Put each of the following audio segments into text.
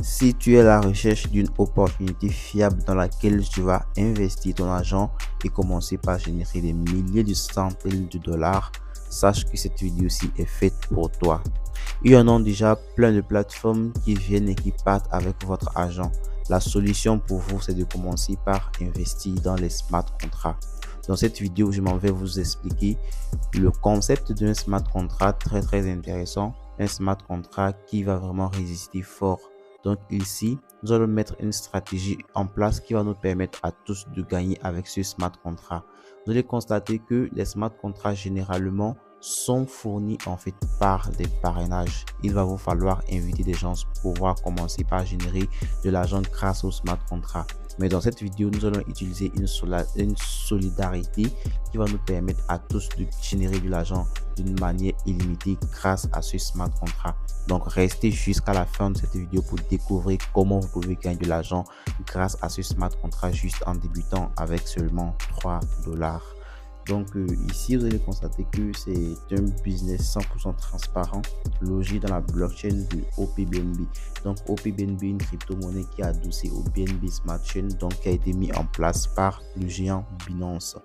Si tu es à la recherche d'une opportunité fiable dans laquelle tu vas investir ton argent et commencer par générer des milliers de centaines de dollars, sache que cette vidéo-ci est faite pour toi. Il y en a déjà plein de plateformes qui viennent et qui partent avec votre argent. La solution pour vous, c'est de commencer par investir dans les smart contracts. Dans cette vidéo, je m'en vais vous expliquer le concept d'un smart contract très intéressant, un smart contract qui va vraiment résister fort. Donc ici, nous allons mettre une stratégie en place qui va nous permettre à tous de gagner avec ce smart contract. Vous allez constater que les smart contracts généralement sont fournis en fait par des parrainages. Il va vous falloir inviter des gens pour pouvoir commencer par générer de l'argent grâce au smart contract. Mais dans cette vidéo, nous allons utiliser une solidarité qui va nous permettre à tous de générer de l'argent d'une manière illimitée grâce à ce smart contract. Donc restez jusqu'à la fin de cette vidéo pour découvrir comment vous pouvez gagner de l'argent grâce à ce smart contract juste en débutant avec seulement 3 $. Donc ici, vous allez constater que c'est un business 100% transparent logé dans la blockchain de OPBNB. Donc OPBNB, une crypto-monnaie qui est adossée au BNB Smart Chain, donc qui a été mis en place par le géant Binance.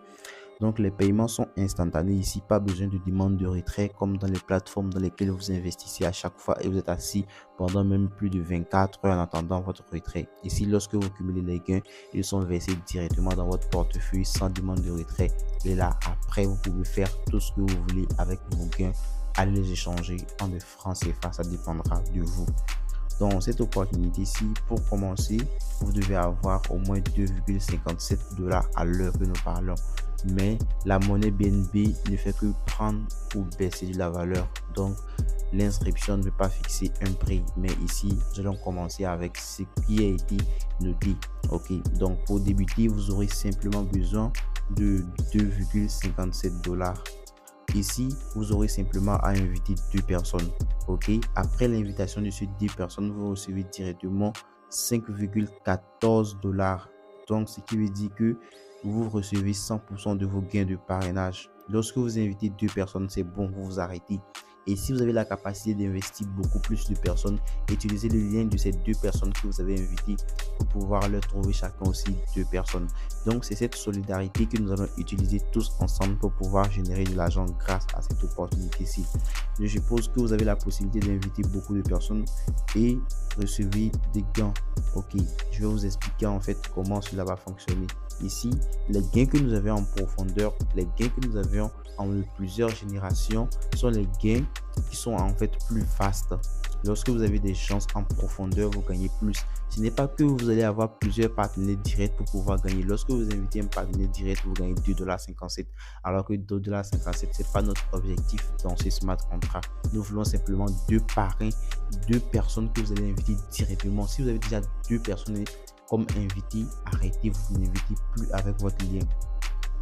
Donc les paiements sont instantanés ici, pas besoin de demande de retrait comme dans les plateformes dans lesquelles vous investissez à chaque fois et vous êtes assis pendant même plus de 24 heures en attendant votre retrait. Ici, lorsque vous cumulez les gains, ils sont versés directement dans votre portefeuille sans demande de retrait. Et là, après, vous pouvez faire tout ce que vous voulez avec vos gains, allez les échanger en de francs CFA, ça dépendra de vous. Dans cette opportunité-ci, pour commencer, vous devez avoir au moins 2,57 $ à l'heure que nous parlons. Mais la monnaie BNB ne fait que prendre ou baisser de la valeur. Donc, l'inscription ne peut pas fixer un prix. Mais ici, nous allons commencer avec ce qui a été noté. Ok, donc pour débuter, vous aurez simplement besoin de 2,57 $. Ici, vous aurez simplement à inviter 2 personnes. Ok, après l'invitation de ces 2 personnes, vous recevez directement 5,14 $. Donc, ce qui veut dire que vous recevez 100% de vos gains de parrainage. Lorsque vous invitez 2 personnes, c'est bon, vous vous arrêtez. Et si vous avez la capacité d'investir beaucoup plus de personnes, utilisez le lien de ces 2 personnes que vous avez invitées pour pouvoir leur trouver chacun aussi 2 personnes. Donc, c'est cette solidarité que nous allons utiliser tous ensemble pour pouvoir générer de l'argent grâce à cette opportunité-ci. Je suppose que vous avez la possibilité d'inviter beaucoup de personnes et recevoir des gains. Ok, je vais vous expliquer en fait comment cela va fonctionner. Ici, les gains que nous avons en profondeur, les gains que nous avions en plusieurs générations sont les gains qui sont en fait plus vastes. Lorsque vous avez des chances en profondeur, vous gagnez plus. Ce n'est pas que vous allez avoir plusieurs partenaires directs pour pouvoir gagner. Lorsque vous invitez un partenaire direct, vous gagnez 2,57 $. Alors que 2,57 $, ce n'est pas notre objectif dans ce smart contract. Nous voulons simplement 2 parrains, 2 personnes que vous allez inviter directement. Si vous avez déjà 2 personnes comme invité, arrêtez, vous n'invitez plus avec votre lien.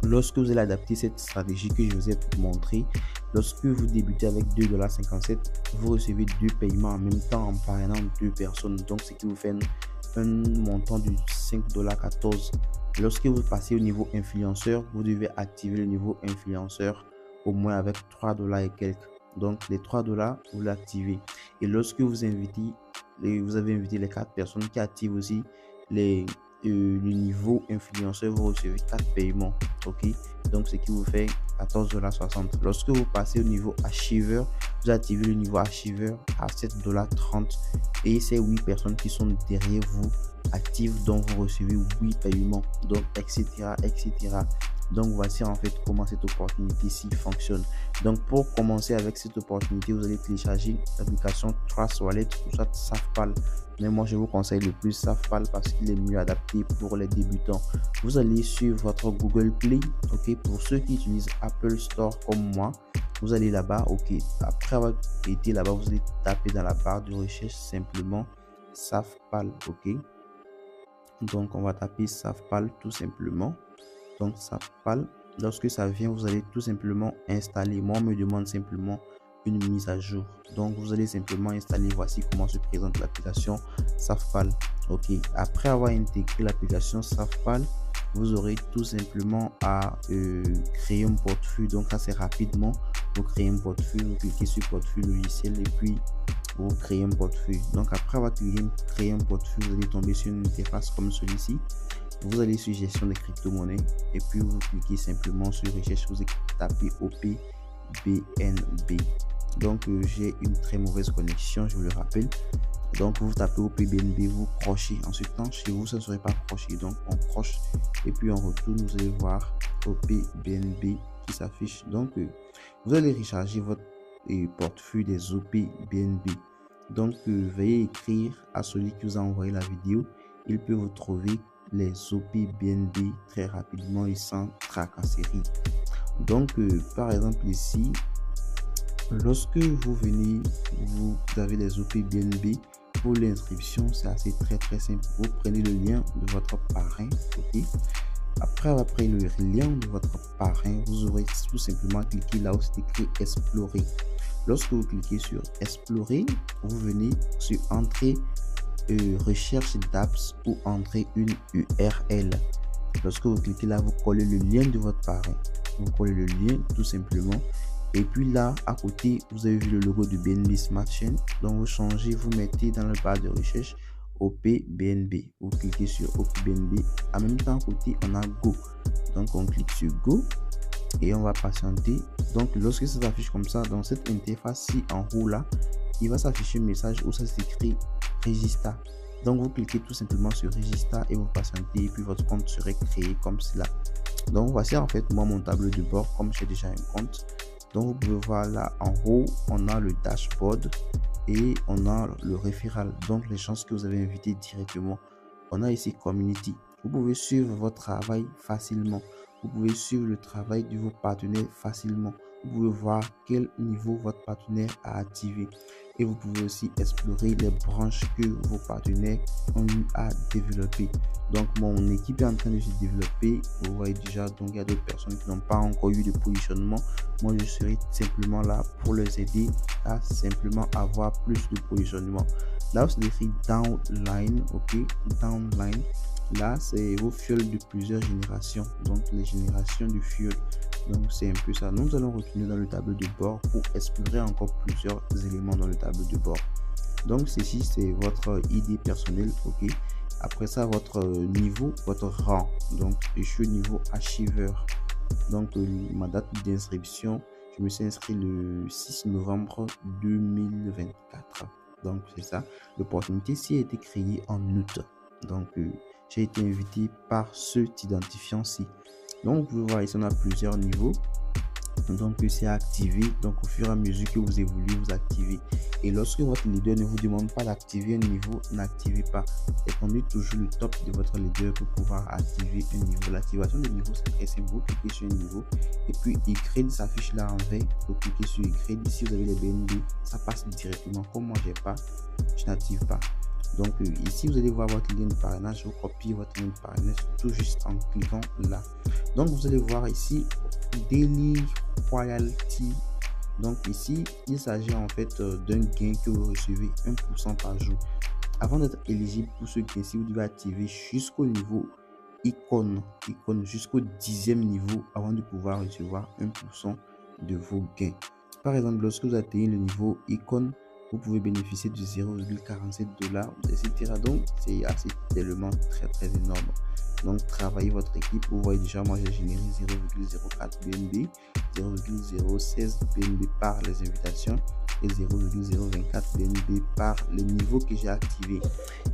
Lorsque vous allez adapter cette stratégie que je vous ai montré, lorsque vous débutez avec 2,57 $, vous recevez 2 paiements en même temps en parrainant 2 personnes. Donc, ce qui vous fait un montant de 5,14 $. Lorsque vous passez au niveau influenceur, vous devez activer le niveau influenceur au moins avec 3 $ et quelques. Donc, les 3 $, vous l'activez. Et lorsque vous invitez, vous avez invité les 4 personnes qui activent aussi le niveau influenceur, vous recevez 4 paiements. Ok, donc ce qui vous fait 14,60 $. Lorsque vous passez au niveau achiever, vous activez le niveau achiever à 7,30 $ et ces 8 personnes qui sont derrière vous activent, donc vous recevez 8 paiements, donc etc. Donc voici en fait comment cette opportunité-ci fonctionne. Donc pour commencer avec cette opportunité, vous allez télécharger l'application Trust Wallet ou soit Safpal. Mais moi je vous conseille le plus Safpal parce qu'il est mieux adapté pour les débutants. Vous allez sur votre Google Play. Ok, pour ceux qui utilisent Apple Store comme moi, vous allez là-bas. Ok, après avoir été là-bas, vous allez taper dans la barre de recherche simplement Safpal. Ok, donc on va taper Safpal tout simplement. Donc Safpal, lorsque ça vient, vous allez tout simplement installer. Moi, on me demande simplement une mise à jour. Donc vous allez simplement installer. Voici comment se présente l'application Safpal. Ok, après avoir intégré l'application Safpal, vous aurez tout simplement à créer un portefeuille. Donc ça c'est rapidement. Vous créez un portefeuille, vous cliquez sur portefeuille logiciel et puis pour créer un portefeuille. Donc après avoir créé un portefeuille, vous allez tomber sur une interface comme celui-ci. Vous allez sur gestion des crypto-monnaies et puis vous cliquez simplement sur recherche, vous tapez OPBNB. Donc j'ai une très mauvaise connexion, je vous le rappelle. Donc vous tapez OPBNB, vous crochez. Ensuite, chez vous, ça ne serait pas croché. Donc on croche et puis on retourne, vous allez voir OPBNB qui s'affiche. Donc vous allez recharger votre portefeuille des OPBNB. Donc veuillez écrire à celui qui vous a envoyé la vidéo. Il peut vous trouver les OPBNB très rapidement et sans tracasserie. Donc par exemple ici, lorsque vous venez, vous avez les OPBNB. Pour l'inscription, c'est assez très simple. Vous prenez le lien de votre parrain, ok. Après avoir pris le lien de votre parrain, vous aurez tout simplement cliqué là où c'est écrit explorer. Lorsque vous cliquez sur explorer, vous venez sur entrée recherche d'apps ou entrer une URL. Lorsque vous cliquez là, vous collez le lien de votre parrain. Vous collez le lien tout simplement. Et puis là, à côté, vous avez vu le logo de BNB Smart Chain. Donc vous changez, vous mettez dans le barre de recherche OPBNB. Vous cliquez sur OPBNB. En même temps, à côté, on a Go. Donc on clique sur Go et on va patienter. Donc lorsque ça s'affiche comme ça, dans cette interface-ci en haut là, il va s'afficher un message où ça s'écrit Register. Donc vous cliquez tout simplement sur Register et vous patientez et puis votre compte serait créé comme cela. Donc voici en fait moi mon tableau de bord comme j'ai déjà un compte. Donc vous pouvez voir là en haut, on a le dashboard et on a le référal, donc les gens que vous avez invités directement. On a ici community. Vous pouvez suivre votre travail facilement. Vous pouvez suivre le travail de vos partenaires facilement. Vous pouvez voir quel niveau votre partenaire a activé. Et vous pouvez aussi explorer les branches que vos partenaires ont eu à développer. Donc mon équipe est en train de se développer. Vous voyez déjà, donc il y a d'autres personnes qui n'ont pas encore eu de positionnement. Moi je serai simplement là pour les aider à simplement avoir plus de positionnement. Là où c'est écrit downline, ok, downline. Là, c'est vos fuels de plusieurs générations, donc les générations de fuel. Donc, c'est un peu ça. Nous allons retourner dans le tableau de bord pour explorer encore plusieurs éléments dans le tableau de bord. Donc, ceci, c'est votre ID personnel, ok. Après ça, votre niveau, votre rang. Donc, je suis au niveau achiever. Donc, ma date d'inscription, je me suis inscrit le 6 novembre 2024. Donc, c'est ça. L'opportunité ci a été créée en août. Donc, j'ai été invité par cet identifiant-ci. Donc, vous pouvez voir ici, on a plusieurs niveaux. Donc, c'est activé. Donc, au fur et à mesure que vous évoluez, vous activez. Et lorsque votre leader ne vous demande pas d'activer un niveau, n'activez pas. Étendez toujours le top de votre leader pour pouvoir activer un niveau. L'activation des niveaux, c'est très simple. Vous cliquez sur un niveau et puis Y s'affiche là en vert. Vous cliquez sur Y. Ici, vous avez les BNB. Ça passe directement. Comme moi, j'ai pas, je n'active pas. Donc ici, vous allez voir votre lien de parrainage. Vous copiez votre lien de parrainage tout juste en cliquant là. Donc, vous allez voir ici Daily Royalty. Donc ici, il s'agit en fait d'un gain que vous recevez 1% par jour. Avant d'être éligible pour ce gain-ci, vous devez activer jusqu'au niveau icône jusqu'au 10e niveau avant de pouvoir recevoir 1% de vos gains. Par exemple, lorsque vous atteignez le niveau icône, vous pouvez bénéficier de 0,47 $, etc. Donc, c'est assez tellement très énorme. Donc, travaillez votre équipe. Vous voyez déjà, moi, j'ai généré 0,04 BNB, 0,016 BNB par les invitations et 0,024 BNB par le niveau que j'ai activé.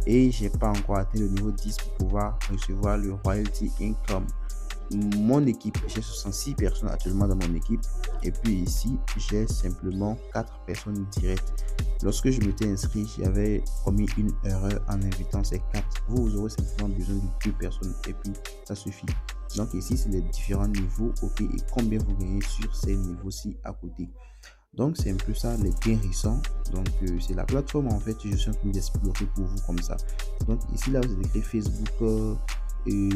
Et j'ai pas encore atteint le niveau 10 pour pouvoir recevoir le royalty income. Mon équipe, j'ai 66 personnes actuellement dans mon équipe et puis ici j'ai simplement 4 personnes directes. Lorsque je m'étais inscrit, j'avais commis une erreur en invitant ces 4. Vous aurez simplement besoin de 2 personnes et puis ça suffit. Donc ici c'est les différents niveaux, ok, et combien vous gagnez sur ces niveaux-ci à côté. Donc c'est un peu ça les gains récents. Donc c'est la plateforme en fait que je suis en train d'explorer pour vous comme ça. Donc ici là vous avez écrit Facebook et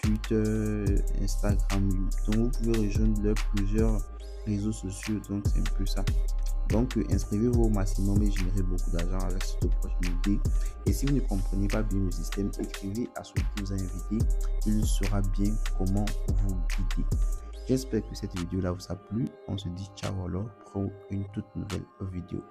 Twitter, Instagram. Donc vous pouvez rejoindre plusieurs réseaux sociaux. Donc c'est un peu ça. Donc inscrivez-vous au maximum et générez beaucoup d'argent avec cette opportunité. Et si vous ne comprenez pas bien le système, écrivez à celui qui vous a invité. Il saura bien comment vous guider. J'espère que cette vidéo là vous a plu. On se dit ciao alors pour une toute nouvelle vidéo.